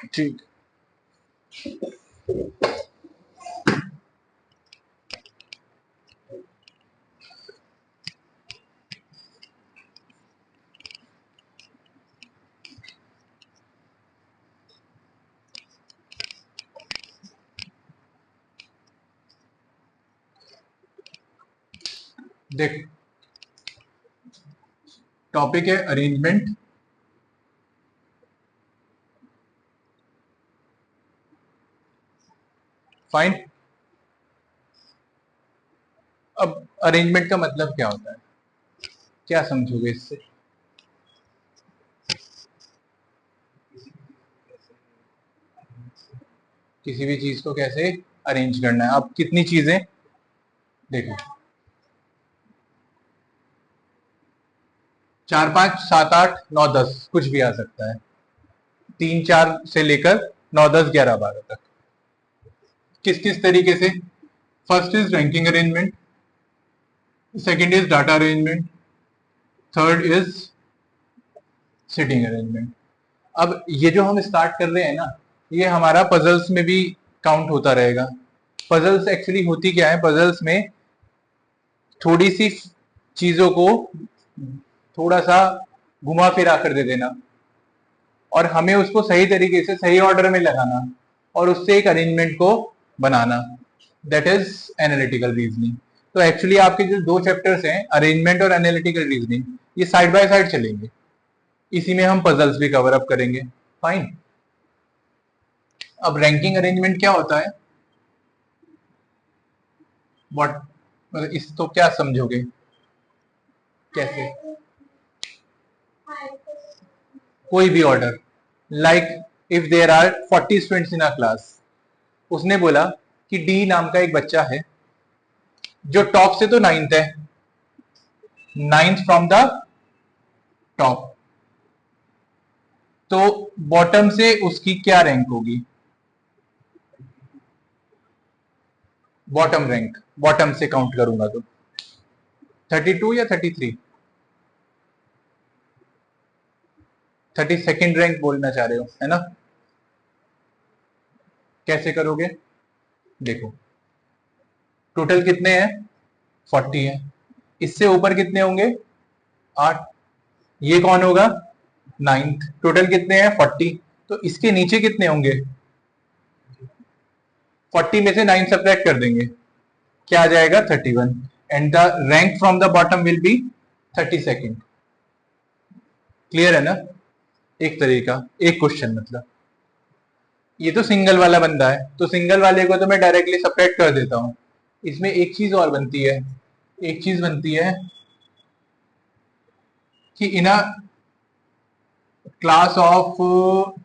ठीक। देख, टॉपिक है अरेंजमेंट। फाइन। अब अरेंजमेंट का मतलब क्या होता है, क्या समझोगे इससे? किसी भी चीज को कैसे अरेंज करना है। अब कितनी चीजें, देखो 4 5 7 8 9 10 कुछ भी आ सकता है। 3 4 से लेकर 9 10 11 12 तक। किस किस तरीके से? First is ranking arrangement, second is data arrangement, third is sitting arrangement. अब ये जो हम स्टार्ट कर रहे हैं ना, ये हमारा पजल्स में भी काउंट होता रहेगा। पजल्स एक्चुअली होती क्या है, पजल्स में थोड़ी सी चीजों को थोड़ा सा घुमा फिरा कर दे देना और हमें उसको सही तरीके से सही ऑर्डर में लगाना और उससे एक अरेंजमेंट को बनाना, दैट इज एनालिटिकल रीजनिंग। तो एक्चुअली आपके जो दो चैप्टर्स हैं, अरेंजमेंट और एनालिटिकल रीजनिंग, ये साइड बाय साइड चलेंगे। इसी में हम पजल्स भी कवर अप करेंगे। फाइन। अब रैंकिंग अरेंजमेंट क्या होता है, व्हाट, मतलब इस तो क्या समझोगे कैसे? कोई भी order, like if there are 40 students in a class, उसने बोला कि डी नाम का एक बच्चा है जो टॉप से तो 9th है, 9th फ्रॉम द टॉप, तो बॉटम से उसकी क्या रैंक होगी? बॉटम रैंक, बॉटम से काउंट करूंगा तो 32 या 33? 32nd रैंक बोलना चाह रहे हो, है ना? कैसे करोगे? देखो, टोटल कितने हैं? 40 है। इससे ऊपर कितने होंगे? 8। ये कौन होगा? 9th। टोटल कितने हैं? 40। तो इसके नीचे कितने होंगे? 40 में से 9 सब्ट्रैक्ट कर देंगे, क्या आ जाएगा? 31। And the rank from the bottom will be 32nd। Clear है ना? एक तरीका, एक क्वेश्चन मतलब। ये तो सिंगल वाला बंदा है, तो सिंगल वाले को तो मैं डायरेक्टली सब्ट्रैक्ट कर देता हूं। इसमें एक चीज और बनती है, एक चीज बनती है कि इन अ क्लास ऑफ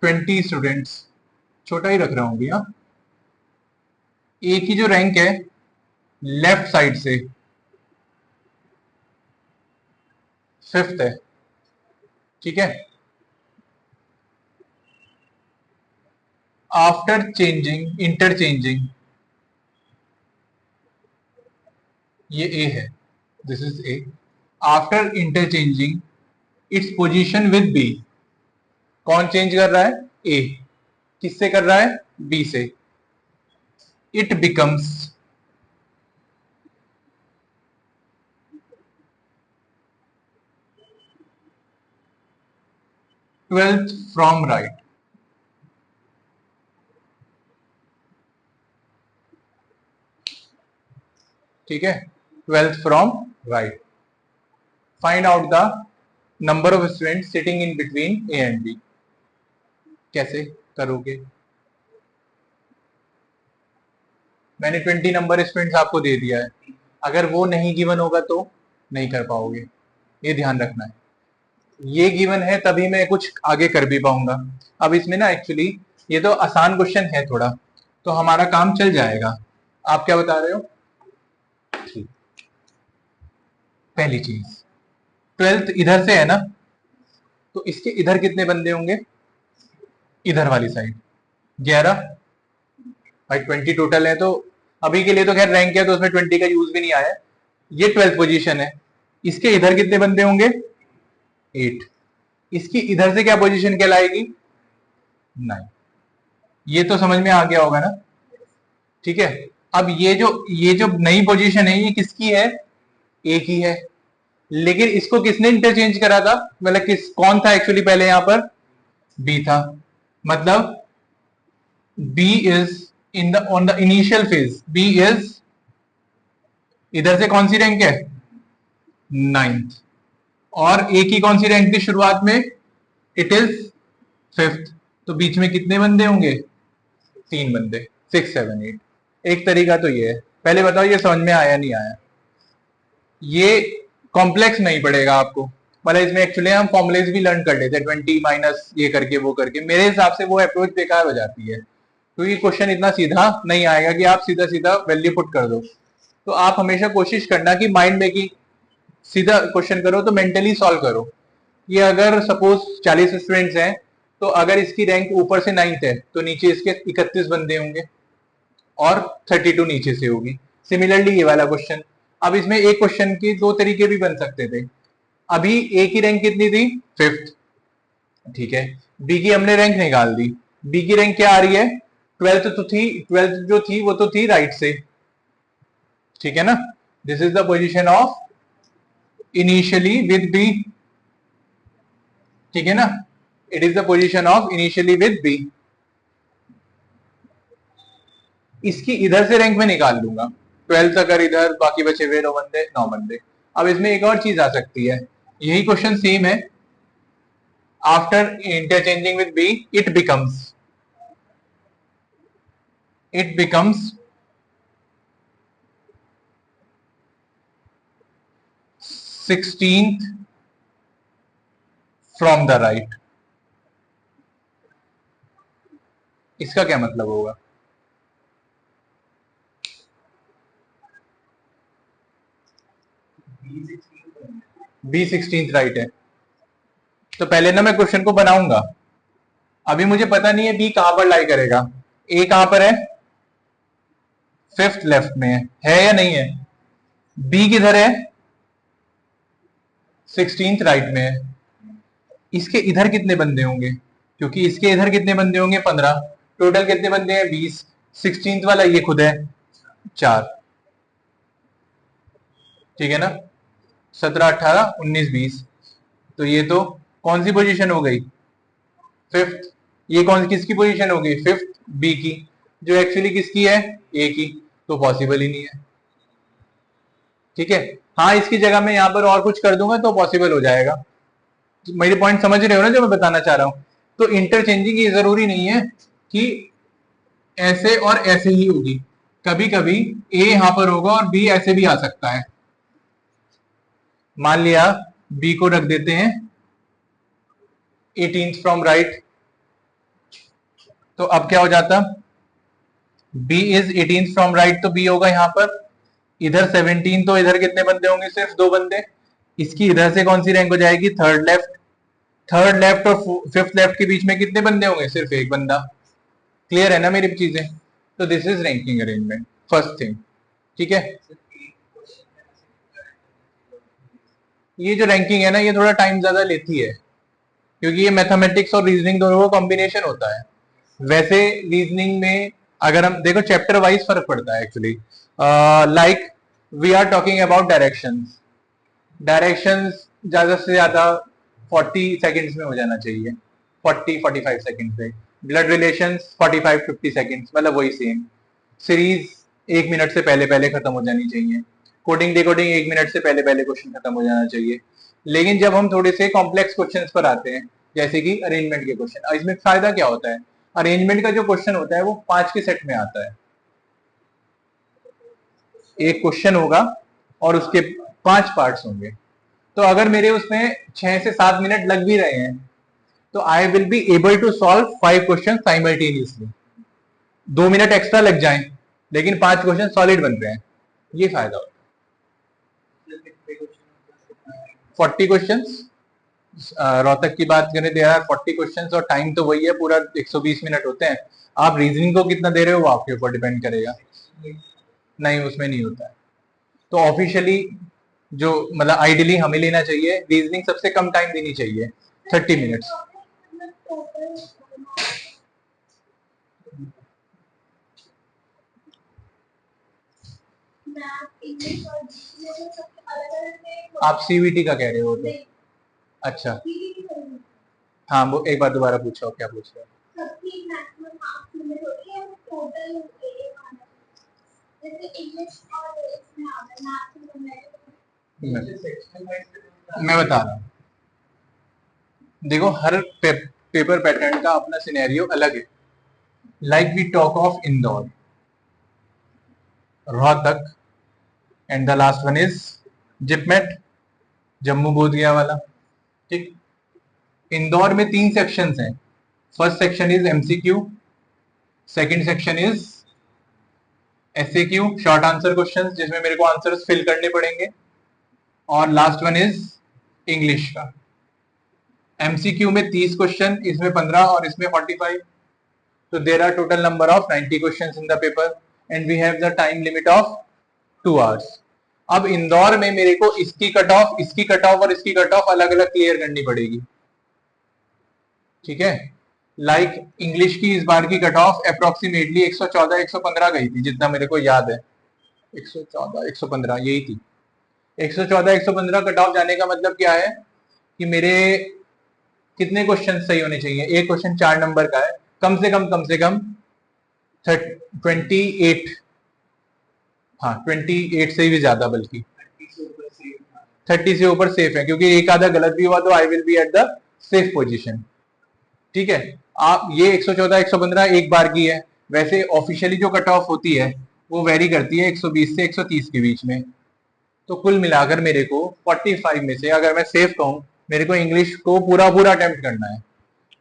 20 स्टूडेंट्स, छोटा ही रख रहा हूं भैया, एक ही जो रैंक है लेफ्ट साइड से 5th है, ठीक है? आफ्टर चेंजिंग, इंटरचेंजिंग, ये ए है, this is A. After interchanging its position with B, कौन चेंज कर रहा है? ए। किससे कर रहा है? बी से। It becomes 12th from right. ठीक है, 12th from right. Find out the number of students sitting in between A and B. कैसे करोगे? मैंने 20 नंबर स्टूडेंट्स आपको दे दिया है, अगर वो नहीं गिवन होगा तो नहीं कर पाओगे, ये ध्यान रखना है। ये गिवन है तभी मैं कुछ आगे कर भी पाऊंगा। अब इसमें ना एक्चुअली ये तो आसान क्वेश्चन है थोड़ा, तो हमारा काम चल जाएगा। आप क्या बता रहे हो? ठीक। पहली चीज, 12th इधर से है ना, तो इसके इधर कितने बंदे होंगे? इधर वाली साइड 11। भाई 20 टोटल है, तो अभी के लिए तो खैर रैंक है तो उसमें 20 का यूज भी नहीं आया। ये 12th पोजीशन है, इसके इधर कितने बंदे होंगे? 8। इसकी इधर से क्या पोजीशन कहलाएगी? 9। ये तो समझ में आ गया होगा ना, ठीक है। अब ये जो नई पोजीशन है ये किसकी है, ए की है, लेकिन इसको किसने इंटरचेंज करा था, मतलब कौन था एक्चुअली पहले यहां पर, बी था। मतलब B is in the on the initial phase, B is इधर से कौन सी रैंक है, 9th, और ए की कौन सी रैंक थी शुरुआत में, इट इज 5th। तो बीच में कितने बंदे होंगे, 3 बंदे, 6 7 8। एक तरीका तो ये है। पहले बताओ ये समझ में आया नहीं आया, ये कॉम्प्लेक्स नहीं पड़ेगा आपको, मतलब इसमें एक्चुअली हम फॉर्मुलेज भी लर्न कर लेते हैं, 20 माइनस ये करके वो करके। मेरे हिसाब से वो अप्रोच बेकार हो जाती है, क्योंकि क्वेश्चन इतना सीधा नहीं आएगा कि आप सीधा सीधा वैल्यू पुट कर दो। तो आप हमेशा कोशिश करना कि माइंड में की सीधा क्वेश्चन करो तो मेंटली सॉल्व करो। ये अगर सपोज 40 स्टूडेंट्स हैं, तो अगर इसकी रैंक ऊपर से 9th है तो नीचे इसके 31 बंदे होंगे और 32 नीचे से होगी। सिमिलरली ये वाला क्वेश्चन, अब इसमें एक क्वेश्चन की दो तरीके भी बन सकते थे। अभी ए की रैंक कितनी थी, 5th, ठीक है। बी की हमने रैंक निकाल दी, बी की रैंक क्या आ रही है, 12th तो थी, 12th जो थी वो तो थी राइट से, ठीक है ना। This is the position of initially with B, ठीक है ना, it is the position of initially with B. इसकी इधर से रैंक में निकाल लूंगा, 12th अगर इधर, बाकी बचे हुए 9 बंदे। अब इसमें एक और चीज आ सकती है, यही क्वेश्चन सेम है, after interchanging with B it becomes 16th from the right. इसका क्या मतलब होगा, बी 16th राइट है। तो पहले ना मैं क्वेश्चन को बनाऊंगा, अभी मुझे पता नहीं है बी कहां पर लाई करेगा, ए कहां पर है, 5th लेफ्ट में है या नहीं है, बी किधर है, 16th राइट में है। इसके इधर कितने बंदे होंगे, क्योंकि इसके इधर कितने बंदे होंगे, 15, टोटल कितने बंदे हैं, 20। 16th वाला ये खुद है 4, ठीक है ना, 17 18 19 20। तो ये तो कौन सी पोजीशन हो गई, 5th। ये कौन किसकी पोजीशन हो गई, 5th, बी की, जो एक्चुअली किसकी है, ए की। तो पॉसिबल ही नहीं है, ठीक है। हाँ इसकी जगह मैं यहाँ पर और कुछ कर दूंगा तो पॉसिबल हो जाएगा। मेरे पॉइंट समझ रहे हो ना जो मैं बताना चाह रहा हूं। तो इंटरचेंजिंग ये जरूरी नहीं है कि ऐसे और ऐसे ही होगी, कभी कभी ए यहां पर होगा और बी ऐसे भी आ सकता है। मान लिया बी को रख देते हैं 18th फ्रॉम राइट, तो अब क्या हो जाता, B is 18th from right, तो बी होगा यहां पर, इधर 17, तो इधर कितने बंदे होंगे, सिर्फ 2 बंदे। इसकी इधर से कौन सी रैंक हो जाएगी, 3rd लेफ्ट। 3rd लेफ्ट और 5th लेफ्ट के बीच में कितने बंदे होंगे, सिर्फ एक बंदा। क्लियर है ना मेरी चीजें। तो this is ranking arrangement, first thing, ठीक है। ये जो रैंकिंग है ना ये थोड़ा टाइम ज्यादा लेती है, क्योंकि ये मैथमेटिक्स और रीजनिंग दोनों का कॉम्बिनेशन होता है। वैसे रीजनिंग में अगर हम देखो चैप्टर वाइज फर्क पड़ता है actually, like we are talking about directions. Directions ज्यादा से ज्यादा 40 सेकंड्स में हो जाना चाहिए, 40-45 सेकंड पे। ब्लड रिलेशंस 45-50 सेकंड्स, मतलब वही सेम। सीरीज 1 मिनट से पहले पहले खत्म हो जानी चाहिए। कोडिंग डिकोडिंग 1 मिनट से पहले पहले क्वेश्चन खत्म हो जाना चाहिए। लेकिन जब हम थोड़े से कॉम्प्लेक्स क्वेश्चन पर आते हैं, जैसे कि अरेंजमेंट के क्वेश्चन, इसमें फायदा क्या होता है, अरेंजमेंट का जो क्वेश्चन होता है वो 5 के सेट में आता है। एक क्वेश्चन होगा और उसके 5 पार्ट्स होंगे। तो अगर मेरे उसमें 6 से 7 मिनट लग भी रहे हैं तो I will be able to solve 5 question simultaneously. 2 minute extra लग जाएं लेकिन 5 क्वेश्चन सॉलिड बन रहे हैं, ये फायदा होता है। 40 क्वेश्चन, रोहतक की बात करें तो यार 40 क्वेश्चन और टाइम तो वही है, पूरा 120 मिनट होते हैं। आप रीजनिंग को कितना दे रहे हो वो आपके ऊपर डिपेंड करेगा। नहीं उसमें नहीं होता है। तो ऑफिशियली जो मतलब आइडियली हमें लेना चाहिए, रीजनिंग सबसे कम टाइम देनी चाहिए, 30 मिनट्स। आप सीवीटी का कह रहे हो तो? अच्छा, हाँ वो एक बार दोबारा पूछो, क्या पूछ रहे हो? मैं बता रहा हूँ, देखो हर पेपर पैटर्न का अपना सिनेरियो अलग है। Like we talk of Indore, Rohtak, and the last one is JIPMAT, Jammu Bodh Gaya वाला। ठीक, इंदौर में 3 सेक्शंस हैं। First section is MCQ, second section is SAQ, short answer questions जिसमें मेरे को आंसर्स फिल करने पड़ेंगे, और लास्ट वन इज इंग्लिश का। एमसीक्यू में 30 क्वेश्चन, इसमें 15 और इसमें 45, तो there are total number of 90 questions in the paper and we have the time limit of 2 hours. अब इंदौर में मेरे को इसकी कट ऑफ, इसकी कट ऑफ और इसकी कट ऑफ अलग अलग क्लियर करनी पड़ेगी। ठीक है, लाइक इंग्लिश की इस बार की कट ऑफ अप्रोक्सीमेटली 114 115 गई थी, जितना मेरे को याद है। 114 115 यही थी। 114 115 कट ऑफ जाने का मतलब क्या है कि मेरे कितने क्वेश्चन सही होने चाहिए? एक क्वेश्चन 4 नंबर का है, कम से कम 28, हाँ 28 से भी ज्यादा, बल्कि 30 से ऊपर सेफ है, क्योंकि एक आधा गलत भी हुआ तो I will B at the safe position. ठीक है, आप ये 114 115 एक बार की है, वैसे ऑफिशियली जो कट ऑफ होती है वो वेरी करती है 120 से 130 के बीच में। तो कुल मिलाकर मेरे को 45 में से, अगर मैं सेफ कहूं, मेरे को इंग्लिश को पूरा पूरा अटेम्प्ट करना है।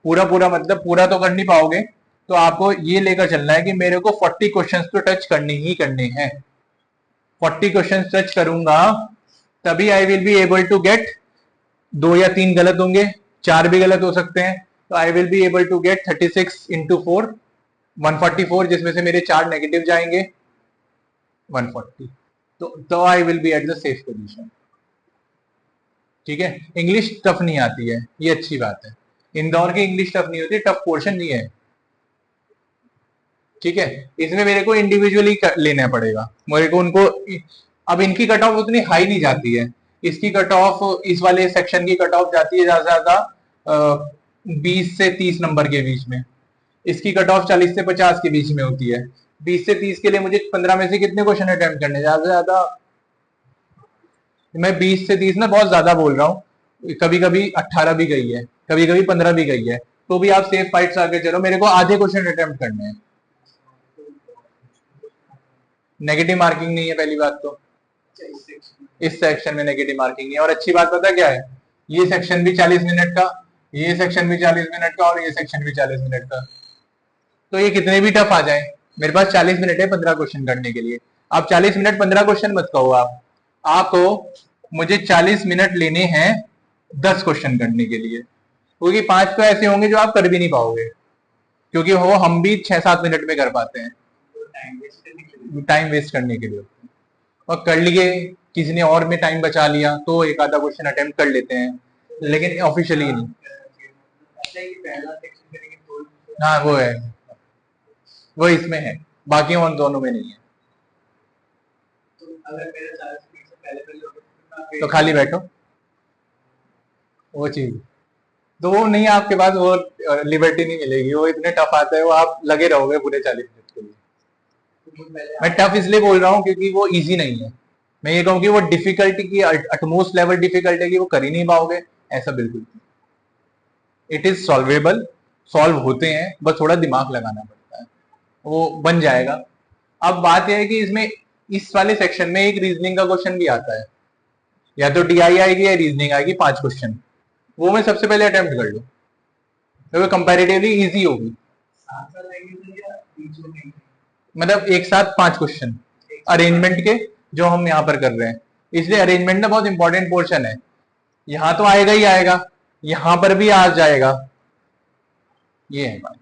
पूरा पूरा मतलब पूरा तो कर नहीं पाओगे, तो आपको ये लेकर चलना है कि मेरे को 40 क्वेश्चंस तो टच करने ही करने हैं। 40 क्वेश्चंस टच करूंगा तभी I will be able to get, 2 या 3 गलत होंगे, 4 भी गलत हो सकते हैं, तो I will be able to get 36 into 4 144, जिसमें से मेरे 4 नेगेटिव जाएंगे 140, तो I will B at the safe position. ठीक है, इंग्लिश टफ नहीं आती है, ये अच्छी बात है। इंदौर की इंग्लिश टफ नहीं होती, टफ पोर्शन नहीं है। ठीक है, इसमें मेरे को इंडिविजुअली लेना पड़ेगा मेरे को उनको। अब इनकी कट ऑफ उतनी हाई नहीं जाती है, इसकी कट ऑफ, इस वाले सेक्शन की कट ऑफ जाती है ज्यादा से ज्यादा 20 से 30 नंबर के बीच में, इसकी कट ऑफ 40 से 50 के बीच में होती है। 20 से 30 के लिए मुझे 15 में से कितने क्वेश्चन अटेम्प्ट करने? ज्यादा से ज्यादा, मैं 20 से 30 ना बहुत ज्यादा बोल रहा हूँ, कभी कभी 18 भी गई है, कभी कभी 15 भी गई है, तो भी आप सेफ फाइट से आगे चलो। मेरे को आधे क्वेश्चन अटेम्प्ट करने हैं। नेगेटिव मार्किंग नहीं है पहली बात तो, इस सेक्शन में नेगेटिव मार्किंग नहीं है। और अच्छी बात पता क्या है, ये सेक्शन भी 40 मिनट का, ये सेक्शन भी 40 मिनट का, और ये सेक्शन भी 40 मिनट का। तो ये कितने भी टफ आ जाए, मेरे पास 40 मिनट है 15 क्वेश्चन करने के लिए। आप 40 मिनट 15 क्वेश्चन मत कहो, आपको मुझे 40 मिनट लेने हैं 10 क्वेश्चन करने के लिए, क्योंकि 5 तो ऐसे होंगे जो आप कर भी नहीं पाओगे, क्योंकि वो हम भी 6-7 मिनट में कर पाते हैं, टाइम वेस्ट करने के लिए। और कर लिए, किसी ने और में टाइम बचा लिया तो एक आधा क्वेश्चन अटेम्प्ट कर लेते हैं, लेकिन ऑफिशियली नहीं। हाँ वो है, वो इसमें है, बाकी उन दोनों में नहीं है। तो खाली बैठो, वो चीज तो वो नहीं, आपके पास वो लिबर्टी नहीं मिलेगी, वो इतने टफ आता है, वो आप लगे रहोगे पूरे 40 मिनट के लिए। मैं टफ इसलिए बोल रहा हूँ क्योंकि वो इजी नहीं है। मैं ये कहूँ कि वो डिफिकल्टी की अटमोस्ट लेवल डिफिकल्ट है कि वो कर ही नहीं पाओगे, ऐसा बिल्कुल नहीं। इट इज सॉल्वेबल, सॉल्व होते हैं, बस थोड़ा दिमाग लगाना पड़ता है, वो बन जाएगा। अब बात यह है कि इसमें, इस वाले सेक्शन में एक रीजनिंग का क्वेश्चन भी आता है, या तो डीआई आएगी या रीजनिंग आएगी, 5 क्वेश्चन, वो मैं सबसे पहले अटेम्प्ट कर लूं, तो वो कंपैरेटिवली इजी होगी। मतलब एक साथ 5 क्वेश्चन अरेंजमेंट के, जो हम यहाँ पर कर रहे हैं, इसलिए अरेंजमेंट ना बहुत इंपॉर्टेंट पोर्शन है। यहां तो आएगा ही आएगा, यहां पर भी आ जाएगा, ये है बात।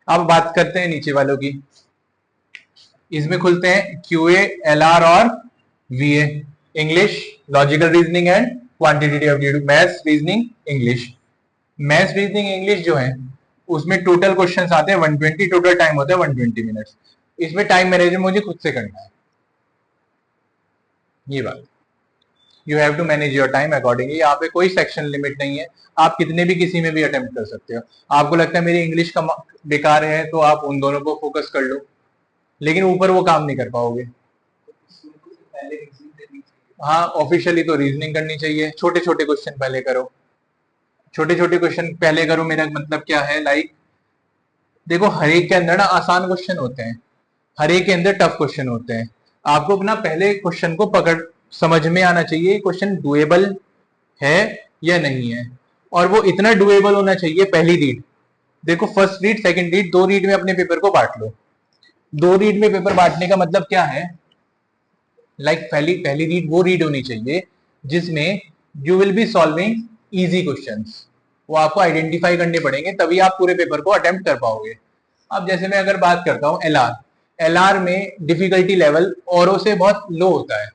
अब बात करते हैं नीचे वालों की। इसमें खुलते हैं क्यूए, एलआर और वीए, English, logical reasoning and quantitative aptitude, maths, reasoning, English. Maths, reasoning, English जो है उसमें टोटल क्वेश्चंस आते हैं 120, टोटल टाइम होता है 120 मिनट्स। इसमें टाइम मैनेजमेंट मुझे खुद से करना है, ये बात, you have to manage your time accordingly. यहाँ पे कोई सेक्शन लिमिट नहीं है, आप कितने भी किसी में भी अटेम्प्ट कर सकते हो। आपको लगता है मेरी इंग्लिश का बेकार है तो आप उन दोनों को फोकस कर लो, लेकिन ऊपर वो काम नहीं कर पाओगे। हाँ, ऑफिशियली तो रीजनिंग करनी चाहिए। छोटे छोटे क्वेश्चन पहले करो, छोटे छोटे क्वेश्चन पहले करो। मेरा मतलब क्या है, लाइक देखो हर एक के अंदर ना आसान क्वेश्चन होते हैं, हर एक के अंदर टफ क्वेश्चन होते हैं। आपको अपना पहले क्वेश्चन को पकड़ समझ में आना चाहिए, क्वेश्चन डुएबल है या नहीं है, और वो इतना डुएबल होना चाहिए। पहली रीड देखो, फर्स्ट रीड सेकंड रीड, दो रीड में अपने पेपर को बांट लो। दो रीड में पेपर बांटने का मतलब क्या है, लाइक पहली पहली रीड वो रीड होनी चाहिए जिसमें you will be solving easy questions. वो आपको आइडेंटिफाई करने पड़ेंगे, तभी आप पूरे पेपर को अटेम्प्ट कर पाओगे। अब जैसे मैं अगर बात करता हूँ एलआर, एलआर में डिफिकल्टी लेवल औरों से बहुत लो होता है।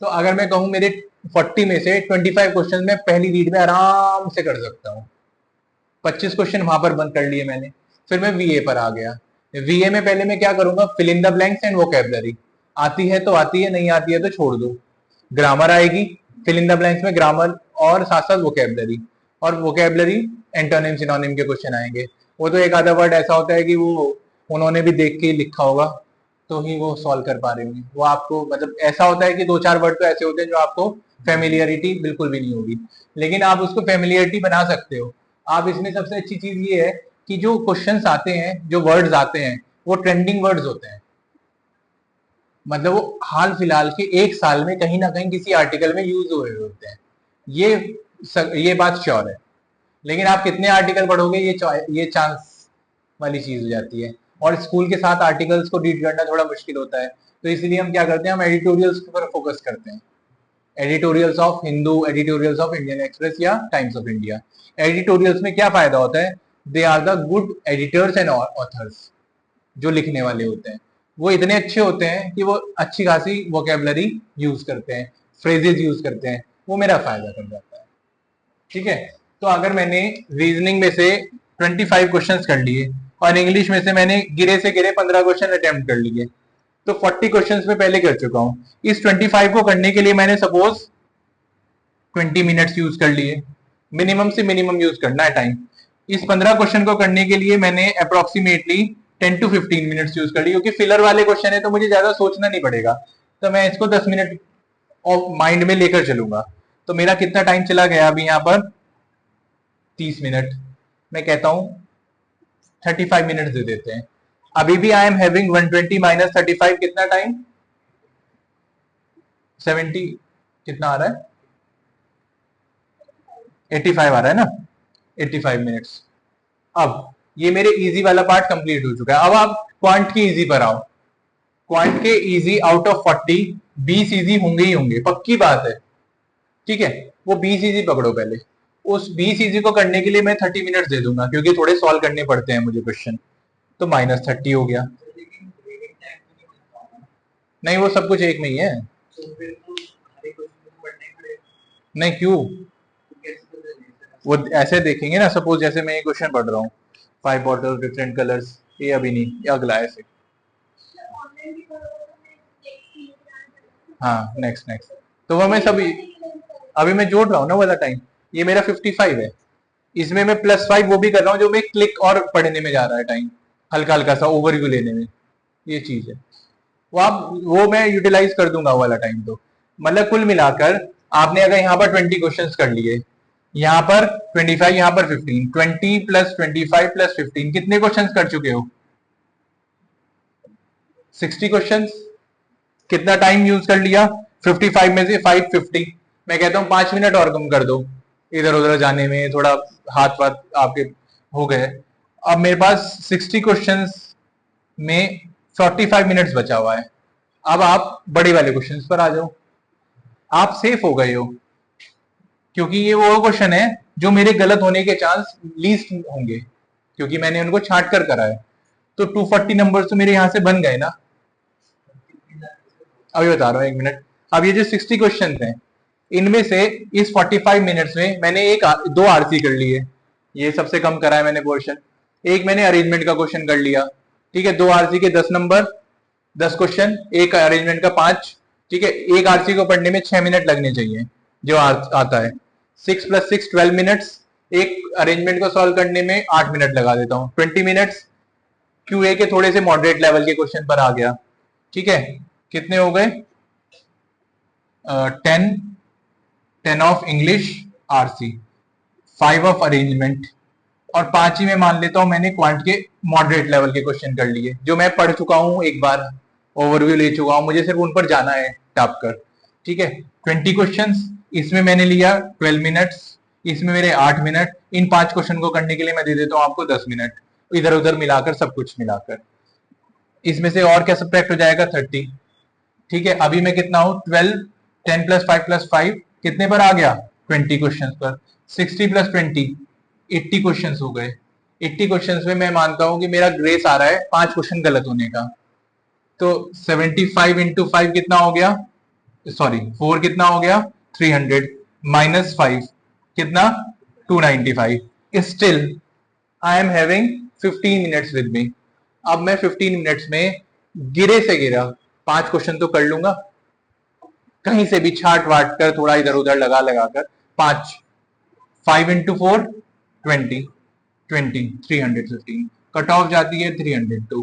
तो अगर मैं कहूँ मेरे 40 में से 25 क्वेश्चन मैं पहली रीड में आराम से कर सकता हूँ। 25 क्वेश्चन वहां पर बंद कर लिए मैंने। फिर मैं वीए पर आ गया। वीए में पहले मैं क्या करूंगा, fill in the blanks and vocabulary. आती है तो आती है, नहीं आती है तो छोड़ दो। ग्रामर आएगी, फिल इन द ब्लैंक्स में ग्रामर और साथ साथ वोकैबुलरी, और वोकैबुलरी एंटोनिम सिनोनिम के क्वेश्चन आएंगे। वो तो एक आधा वर्ड ऐसा होता है कि वो उन्होंने भी देख के लिखा होगा तो ही वो सॉल्व कर पा रहे होंगे। वो आपको मतलब ऐसा होता है कि दो चार वर्ड तो ऐसे होते हैं जो आपको फेमिलियरिटी बिल्कुल भी नहीं होगी, लेकिन आप उसको फेमिलियरिटी बना सकते हो। आप इसमें सबसे अच्छी चीज ये है कि जो क्वेश्चंस आते हैं, जो वर्ड्स आते हैं, वो ट्रेंडिंग वर्ड्स होते हैं। मतलब वो हाल फिलहाल के एक साल में कहीं ना कहीं किसी आर्टिकल में यूज हुए होते हैं। ये ये बात श्योर है। लेकिन आप कितने आर्टिकल पढ़ोगे, ये चांस वाली चीज हो जाती है। और स्कूल के साथ आर्टिकल्स को रीड करना थोड़ा मुश्किल होता है, तो इसलिए हम क्या करते हैं, हम एडिटोरियल्स पर फोकस करते हैं। Editorials of Hindu, editorials of Indian Express या टाइम्स ऑफ इंडिया। एडिटोरियल्स में क्या फायदा होता है, they are the good editors and authors. जो लिखने वाले होते हैं वो इतने अच्छे होते हैं कि वो अच्छी खासी वोकेबलरी यूज करते हैं, फ्रेजेस यूज करते हैं, वो मेरा फायदा कर जाता है। ठीक है, तो अगर मैंने रीजनिंग में से 25 क्वेश्चंस कर लिए और इंग्लिश में से मैंने गिरे से गिरे 15 क्वेश्चन अटेम्प्ट कर लिए, तो 40 क्वेश्चंस में पहले कर चुका हूं। इस 25 को करने के लिए मैंने सपोज 20 मिनट्स यूज कर लिए, मिनिमम से मिनिमम यूज करना है टाइम। इस 15 क्वेश्चन को करने के लिए मैंने अप्रोक्सीमेटली 10 to 15 मिनट्स यूज कर ली, क्योंकि फिलर वाले क्वेश्चन है तो मुझे ज्यादा सोचना नहीं पड़ेगा, तो मैं इसको 10 मिनट माइंड में लेकर चलूंगा। तो मेरा कितना टाइम चला गया अभी यहाँ पर, 30 मिनट। मैं कहता हूं 35 मिनट दे देते हैं। अभी भी आई एम हैविंग 120 माइनस 35 कितना टाइम, 70 कितना आ रहा है, 85 आ रहा है ना, 85 मिनट्स। अब ये मेरे इजी वाला पार्ट कंप्लीट हो चुका है। अब आप क्वांट के इजी पर आओ। क्वांट के इजी आउट ऑफ 40 20 इजी होंगे ही होंगे, पक्की बात है। ठीक है, वो 20 इजी पकड़ो पहले। उस 20 इजी को करने के लिए मैं 30 मिनट दे दूंगा, क्योंकि थोड़े सॉल्व करने पड़ते हैं मुझे क्वेश्चन। तो -30 हो गया। नहीं, वो सब कुछ एक में ही है। नहीं, क्यों, वो ऐसे देखेंगे ना, सपोज जैसे मैं ये क्वेश्चन पढ़ रहा हूँ, 5 बॉटल डिफरेंट कलर्स, ये अभी नहीं, ये अगला ऐसे। हाँ, नेक्स्ट नेक्स्ट। तो वो मैं सभी अभी मैं जोड़ रहा हूँ ना वाला टाइम, ये मेरा 55 है। इसमें मैं +5 वो भी कर रहा हूँ जो मैं क्लिक और पढ़ने में जा रहा है टाइम, हल्का हल्का सा ओवरव्यू लेने में, ये चीज है। वो मैं यूटिलाइज कर दूंगा वाला टाइम। तो मतलब कुल मिलाकर आपने अगर यहाँ पर 20 क्वेश्चंस कर लिए, यहाँ पर 25, यहाँ पर 15, 20 + 25 + 15 कितने क्वेश्चंस कर चुके हो, 60 क्वेश्चंस। कितना टाइम यूज कर लिया, 55 में से 550। मैं कहता हूँ 5 मिनट और कम कर दो, इधर उधर जाने में थोड़ा हाथ वाथ आपके हो गए। अब मेरे पास 60 क्वेश्चंस में 45 मिनट्स बचा हुआ है। अब आप बड़े वाले क्वेश्चंस पर आ जाओ, आप सेफ हो गए हो, क्योंकि ये वो क्वेश्चन है जो मेरे गलत होने के चांस लीस्ट होंगे, क्योंकि मैंने उनको छांट कर करा है। तो 240 नंबर तो मेरे यहां से बन गए ना। अभी बता रहा हूँ, 1 मिनट। अब ये जो 60 क्वेश्चन हैं, इनमें से इस 45 मिनट्स में मैंने दो आरसी कर लिए, ये सबसे कम करा है मैंने पोर्शन। एक मैंने अरेंजमेंट का क्वेश्चन कर लिया, ठीक है, दो आरसी के 10 नंबर, 10 क्वेश्चन, एक अरेंजमेंट का 5, ठीक है, एक आरसी को पढ़ने में 6 मिनट लगने चाहिए जो आता है। 6 + 6 12 मिनट्स। एक अरेंजमेंट को सॉल्व करने में 8 मिनट लगा देता हूँ, 20 मिनट्स। क्यूए के थोड़े से मॉडरेट लेवल के क्वेश्चन पर आ गया। ठीक है, कितने हो गए? 10 of English RC, 5 of arrangement, और 5 ही में मान लेता हूं मैंने क्वांट के मॉडरेट लेवल के क्वेश्चन कर लिए, जो मैं पढ़ चुका हूं, एक बार ओवरव्यू ले चुका हूं, मुझे सिर्फ उन पर जाना है टाप कर। ठीक है, 20 क्वेश्चंस, इसमें मैंने लिया 12 मिनट्स, इसमें मेरे 8 मिनट। इन 5 क्वेश्चन को करने के लिए मैं दे देता हूं आपको 10 मिनट, इधर उधर मिलाकर, सब कुछ मिलाकर। इसमें से और क्या सब्ट्रैक्ट हो जाएगा? 30। ठीक है, अभी मैं कितना हूं? 12, 10 + 5 + 5 कितने पर आ गया? 20 क्वेश्चन पर। 60 + 20 80 क्वेश्चन हो गए। 80 क्वेश्चन में मैं मानता हूं कि मेरा ग्रेस आ रहा है 5 क्वेश्चन गलत होने का। तो 75 × 5 कितना हो गया? सॉरी 4 कितना हो गया? 300 -5 कितना? 295। Still I am having 15 minutes with me. अब मैं 15 मिनट्स में गिरे से गिरा 5 क्वेश्चन तो कर लूंगा, कहीं से भी छाट वाट कर, थोड़ा इधर उधर लगा लगा कर। 5 5 × 4 20 20 315, कट ऑफ जाती है 302।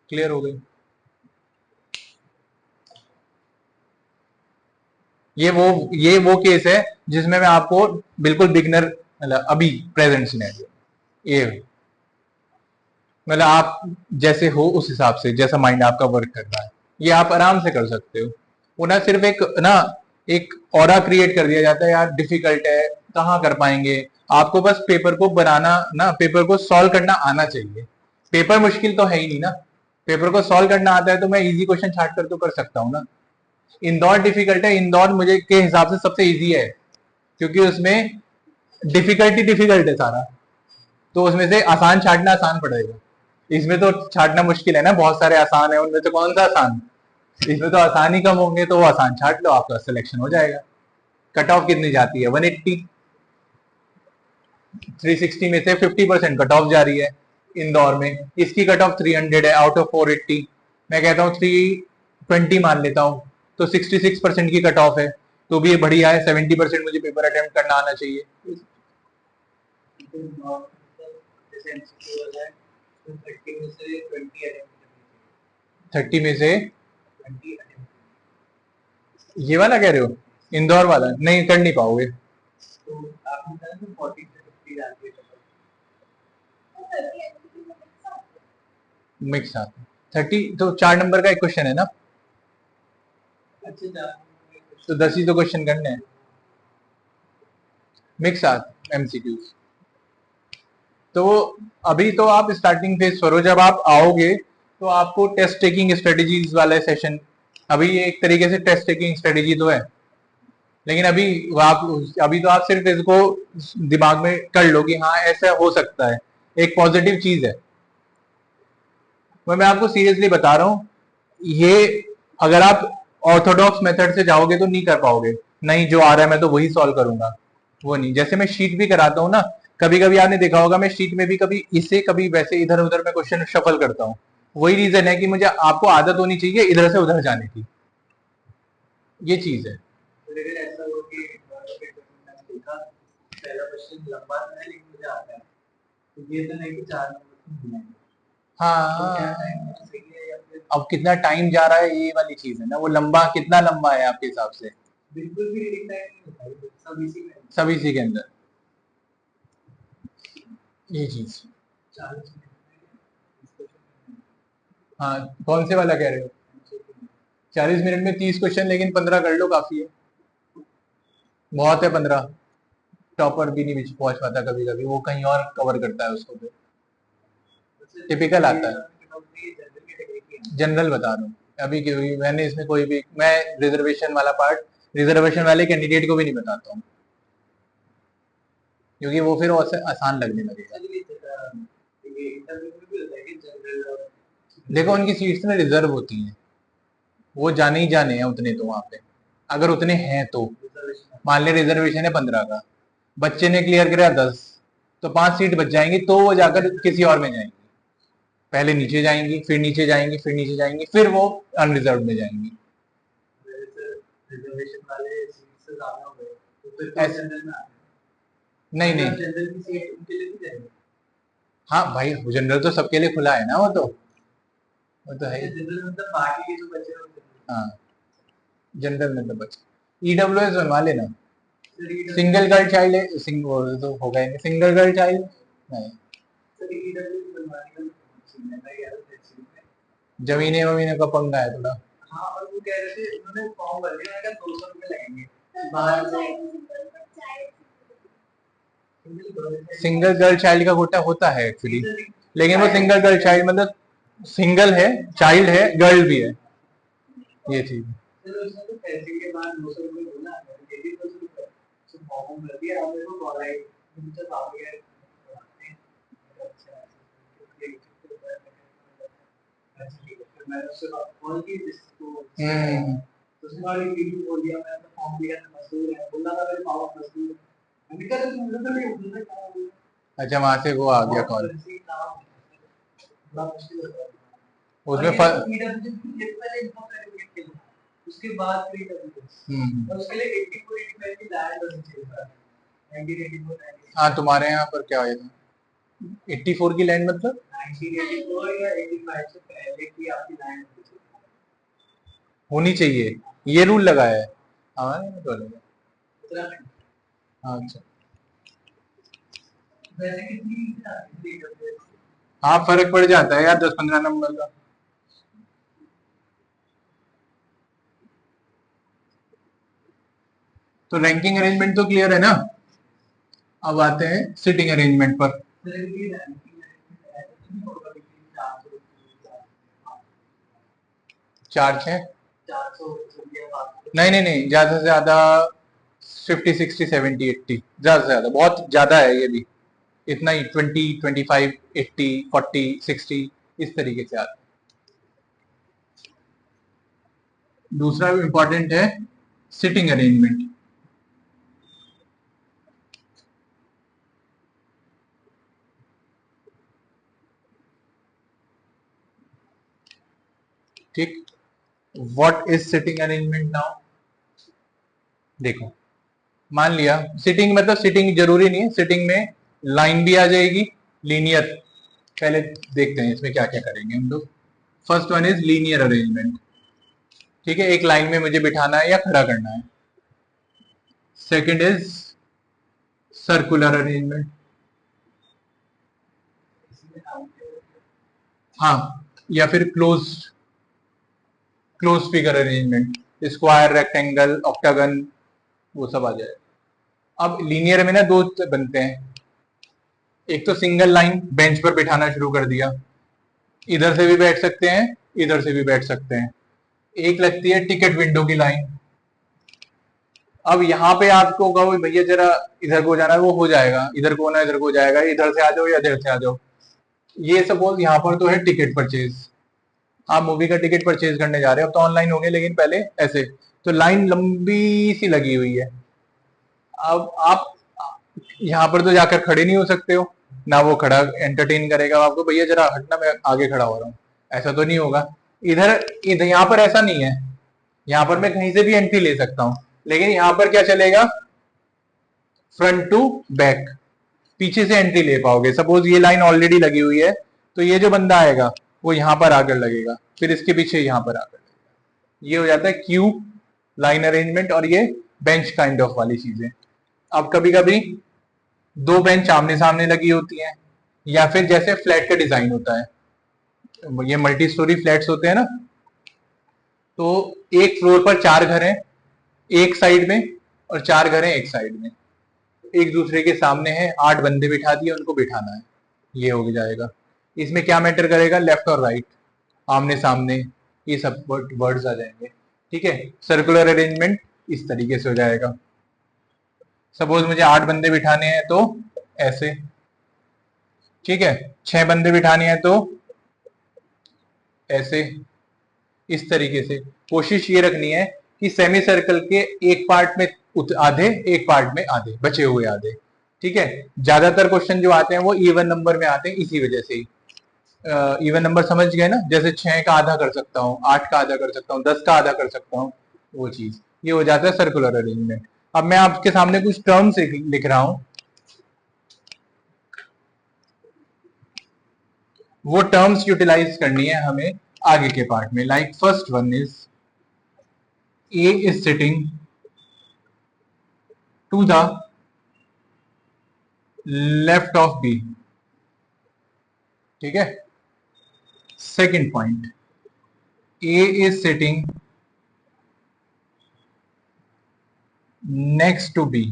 क्लियर हो गई? ये वो केस है जिसमें मैं आपको बिल्कुल बिगनर, मतलब अभी प्रेजेंट सिनेरियो, ये मतलब आप जैसे हो उस हिसाब से, जैसा माइंड आपका वर्क कर रहा है, ये आप आराम से कर सकते हो। वो ना सिर्फ एक ऑरा क्रिएट कर दिया जाता है, यार डिफिकल्ट है, कहाँ कर पाएंगे। आपको बस पेपर को बनाना ना, पेपर को सॉल्व करना आना चाहिए। पेपर मुश्किल तो है ही नहीं ना, पेपर को सॉल्व करना आता है तो मैं इजी क्वेश्चन छाट कर तो कर सकता हूँ ना। इंदौर डिफिकल्ट है, इंदौर मुझे के हिसाब से सबसे इजी है, क्योंकि उसमें डिफिकल्ट है सारा, तो उसमें से आसान छाटना आसान पड़ेगा। इसमें तो छाटना मुश्किल है ना, बहुत सारे आसान है, उनमें से कौन सा आसान? इसमें तो आसान ही कम होंगे, तो वो आसान छाट लो, आपका सिलेक्शन हो जाएगा। कट ऑफ कितनी जाती है? 180। 360 में से 50% कट ऑफ जा रही है इंदौर में। इसकी कट ऑफ 300 है आउट ऑफ 480। मैं कहता हूँ 320 मान लेता हूँ, तो 66% की कट ऑफ है, तो भी ये बढ़िया है। 70% मुझे पेपर अटेम्प्ट करना आना चाहिए। 30 में से ये वाला कह रहे हो? इंदौर वाला नहीं कर नहीं पाओगे। मिक्स आता है 30, तो 4 नंबर का एक क्वेश्चन है ना, तो 10 ही तो क्वेश्चन करने हैं। मिक्स आते एमसीक्यूज। तो अभी तो आप स्टार्टिंग फेज पर हो, जब आप आओगे तो आपको टेस्ट टेकिंग स्ट्रेटेजीज वाला सेशन, अभी ये एक तरीके से टेस्ट टेकिंग स्ट्रेटेजी तो है, लेकिन अभी तो आप सिर्फ इसको दिमाग में कर लो कि हाँ ऐसा हो सकता है, एक पॉजिटिव चीज है। मैं आपको सीरियसली बता रहा हूँ, ये अगर आप ऑर्थोडॉक्स मेथड से जाओगे तो नहीं कर पाओगे। नहीं, जो आ रहा है मैं तो वही सॉल्व करूंगा, वो नहीं। जैसे मैं शीट भी कराता हूँ ना, कभी कभी आपने देखा होगा मैं शीट में भी कभी इसे कभी वैसे इधर उधर में क्वेश्चन शफल करता हूँ। वही रीजन है कि मुझे, आपको आदत होनी चाहिए इधर से उधर जाने की, ये चीज है। हाँ, अब कितना टाइम जा रहा है ये वाली चीज है ना, वो लंबा कितना लंबा है आपके हिसाब से? बिल्कुल भी सब इसी के अंदर, ये चीज। हाँ, कौन से वाला कह रहे हो? 40 मिनट में 30 क्वेश्चन, लेकिन 15 कर लो, काफी है, बहुत है 15। टॉपर भी नहीं पहुंच पाता, कभी कभी वो कहीं और कवर करता है उसको, टिपिकल आता है। जनरल बता रहा हूँ अभी, क्योंकि मैंने इसमें कोई भी, मैं रिजर्वेशन वाला पार्ट रिजर्वेशन वाले कैंडिडेट को भी नहीं बताता हूँ, क्योंकि वो फिर आसान लगने लगेगा। देखो उनकी सीट्स ना रिजर्व होती हैं, वो जाने ही जाने हैं उतने, तो वहां पे अगर उतने हैं तो, मान ले रिजर्वेशन है 15 का, बच्चे ने क्लियर किया 10, तो 5 सीट बच जाएंगी, तो वो जाकर किसी और में जाएंगी। पहले नीचे जाएंगी, फिर नीचे जाएंगी, फिर नीचे जाएंगी, फिर वो अनरिजर्व में जाएंगी। रिजर्वेशन वाले सीट से ज्यादा हो गए तो फिर तो ऐसे जनरल में आ गए। नहीं नहीं, जनरल की सीट उनके लिए भी रहेगी। हाँ भाई जनरल तो सबके लिए खुला है ना, वो तो है ही। जनरल मतलब बाकी के जो बच्चे होते हैं। हाँ जनरल में तो बच्चे ईडब्ल्यूएस बनवा लेना। Sir EW single girl child है, वो तो होगा ही नहीं, सिंगल गर्ल चाइल्ड नहीं। सर ईडब्ल्यू बनवाने का सीन है मैं कह रहा था एक्चुअली में। जमीने वमीने का पंगा है थोड़ा। हाँ और वो कह रहे थे उन्होंने फॉर्म भर दिया मैंने कहा 200 रुपए लगेंगे बाहर से। सिंगल गर्ल चाइल्ड का कोटा होता है एक्चुअली, लेकिन वो सिंगल गर्ल चाइल्ड मतलब सिंगल है, चाइल्ड है, गर्ल भी है, ये चीज। चलो उसने तो पैसे के बाद 200 रुपए बोला मैंने दे दिए 200 रुपए तो फॉर्म भर दिया और मेरे को कॉल आई मुझे आ गया मैंने उससे कॉल की जिसको उसने वाली वीडियो बोल दिया मैंने तो फॉर्म लिया था मजदूर है बोला था मेरे पापा मजदूर है मैंने कहा तुम मुझे तो नहीं उठना क्या अच्छा वहां से वो आ गया कॉल। बड़ा मुश्किल होता है उसमें उसके बाद और उसके लिए 84 85 की लैंड होनी चाहिए सर 1984 हाँ तुम्हारे यहाँ पर क्या है 84 की लैंड मतलब 1984 या 85 से पहले की आपकी लैंड होनी चाहिए, ये रूल लगा है हमारे यहाँ तो लगा। उत्तराखंड हाँ अच्छा, वैसे कितनी हाँ फर्क पड़ जाता है यार 10-15 नंबर का। तो रैंकिंग अरेंजमेंट तो क्लियर है ना, अब आते हैं सिटिंग अरेंजमेंट पर। चार छः नहीं नहीं नहीं, ज्यादा से ज्यादा 50 60 70 80, ज्यादा से ज्यादा, बहुत ज्यादा है ये भी, इतना ही 20 25 80 40 60 इस तरीके से आता है। दूसरा इंपॉर्टेंट है सिटिंग अरेंजमेंट। ठीक, what is sitting arrangement now. देखो मान लिया सिटिंग मतलब सिटिंग जरूरी नहीं है, सिटिंग में लाइन भी आ जाएगी लीनियर। पहले देखते हैं इसमें क्या क्या करेंगे हम लोग। First one is linear arrangement, ठीक है, एक लाइन में मुझे बिठाना है या खड़ा करना है। सेकंड इज सर्कुलर अरेंजमेंट, हाँ, या फिर close figure arrangement, square rectangle octagon वो सब आ जाए। अब लीनियर में ना दो बनते हैं, एक तो सिंगल लाइन बेंच पर बिठाना शुरू कर दिया, इधर से भी बैठ सकते हैं इधर से भी बैठ सकते हैं। एक लगती है टिकट विंडो की लाइन, अब यहाँ पे आपको कहो भैया जरा इधर को जाना है वो हो जाएगा, इधर को ना इधर को जाएगा, इधर से आ जाओ या इधर से आ जाओ। ये सपोज यहाँ पर तो है टिकट परचेज, आप मूवी का टिकट परचेज करने जा रहे हो, अब तो ऑनलाइन हो गए लेकिन पहले ऐसे, तो लाइन लंबी सी लगी हुई है। अब आप यहाँ पर तो जाकर खड़े नहीं हो सकते हो ना, वो खड़ा एंटरटेन करेगा आपको, भैया जरा हटना मैं आगे खड़ा हो रहा हूँ, ऐसा तो नहीं होगा। इधर इधर यहाँ पर ऐसा नहीं है, यहाँ पर मैं कहीं से भी एंट्री ले सकता हूँ, लेकिन यहाँ पर क्या चलेगा, फ्रंट टू बैक, पीछे से एंट्री ले पाओगे। सपोज ये लाइन ऑलरेडी लगी हुई है, तो ये जो बंदा आएगा वो यहाँ पर आकर लगेगा, फिर इसके पीछे यहाँ पर आकर लगेगा। ये हो जाता है क्यूब लाइन अरेंजमेंट, और ये बेंच काइंड ऑफ वाली चीजें। अब कभी कभी दो बेंच आमने सामने लगी होती हैं, या फिर जैसे फ्लैट का डिजाइन होता है, ये मल्टी स्टोरी फ्लैट्स होते हैं ना, तो एक फ्लोर पर चार घर हैं एक साइड में और चार घर हैं एक साइड में, एक दूसरे के सामने है, 8 बंदे बिठा दिए, उनको बिठाना है, ये हो जाएगा। इसमें क्या मैटर करेगा, लेफ्ट और राइट, आमने सामने, ये सब वर्ड्स आ जाएंगे। ठीक है, सर्कुलर अरेंजमेंट इस तरीके से हो जाएगा। सपोज मुझे 8 बंदे बिठाने हैं तो ऐसे, ठीक है, 6 बंदे बिठाने हैं तो ऐसे, इस तरीके से। कोशिश ये रखनी है कि सेमी सर्कल के एक पार्ट में आधे, एक पार्ट में आधे, बचे हुए आधे। ठीक है, ज्यादातर क्वेश्चन जो आते हैं वो इवन नंबर में आते हैं, इसी वजह से ही। इवन नंबर समझ गए ना, जैसे 6 का आधा कर सकता हूँ, 8 का आधा कर सकता हूँ, 10 का आधा कर सकता हूँ, वो चीज। ये हो जाता है सर्कुलर अरेंजमेंट। अब मैं आपके सामने कुछ टर्म्स लिख रहा हूं, वो टर्म्स यूटिलाइज करनी है हमें आगे के पार्ट में। Like first one is A is sitting to the left of B, ठीक है। Second point, A is sitting next to B,